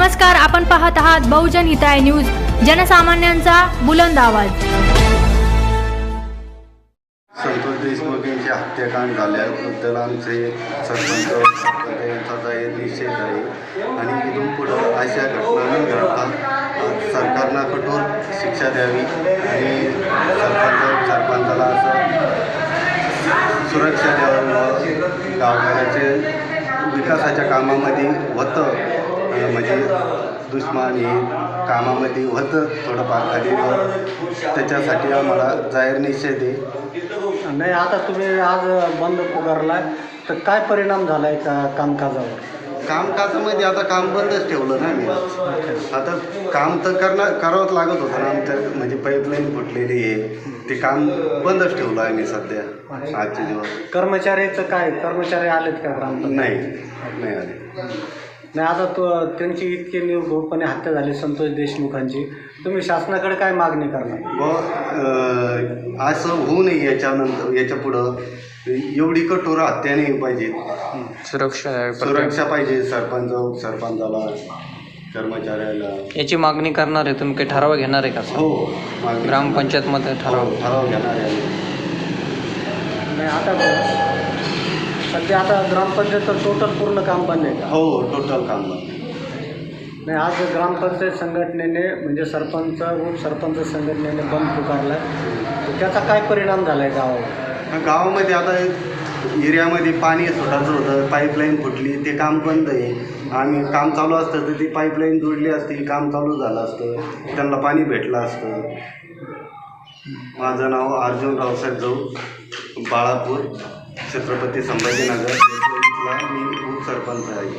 नमस्कार, आपण पाहत आहात बहुजन हिताय न्यूज, जनसामान्यांचा बुलंद आवाज। संतोष देशमुख यांची हत्याकांड झाल्याबद्दल आमचे सरपंच यांचा जाहीर निषेध आहे आणि इथून पुढं अशा घटना न घडता सरकारनं कठोर शिक्षा द्यावी आणि सरपंचाला असं सुरक्षा द्यावी व गावकऱ्याचे विकासाच्या कामामध्ये होतं म्हणजे दुश्मनी कामामध्ये होतं थोडंफार खाली त्याच्यासाठी आम्हाला जाहीर निषेध आहे। नाही, आता तुम्ही आज बंद पुकारला तर काय परिणाम झाला आहे का कामकाजावर? कामकाजामध्ये आता काम बंदच ठेवलं ना मी आता काम तर करावंच लागत होतं ना आमच्या म्हणजे पाईपलाईन फुटलेली आहे ते काम बंदच ठेवलं आहे मी सध्या आजचे दिवस। कर्मचाऱ्याचं काय, कर्मचारी आलेत का नाही आले नाही, आता त्यांची इतकी निर्घृणपणे हत्या झाली संतोष देशमुखांची, तुम्ही शासनाकडे काय मागणी करणार? व असं होऊ नये याच्या पुढं एवढी कठोर हत्या नाही पाहिजे, सुरक्षा पाहिजे सरपंचाला कर्मचाऱ्याला। याची मागणी करणार आहे तुम्ही? काही ठराव घेणार आहे का? हो, ग्रामपंचायतमध्ये ठराव घेणार आहे। नाही, आता सध्या आता ग्रामपंचायत टोटल पूर्ण काम बंद आहे का? हो, टोटल काम बंद। नाही, आज ग्रामपंचायत संघटनेने म्हणजे सरपंच उपसरपंच संघटनेने बंद पुकारला, तर त्याचा काय परिणाम झाला आहे गावावर? गावामध्ये आता एरियामध्ये पाणी सुटायचं होतं, पाईपलाईन फुटली, ते काम बंद आहे आणि काम चालू असतं तर ती पाईपलाईन जोडली असती, काम चालू झालं असतं, त्यांना पाणी भेटलं असतं। माझं नाव अर्जुन रावसाहेब जाऊ, बाळापूर, छत्रपती संभाजीनगर, मी उपसरपंच आहे।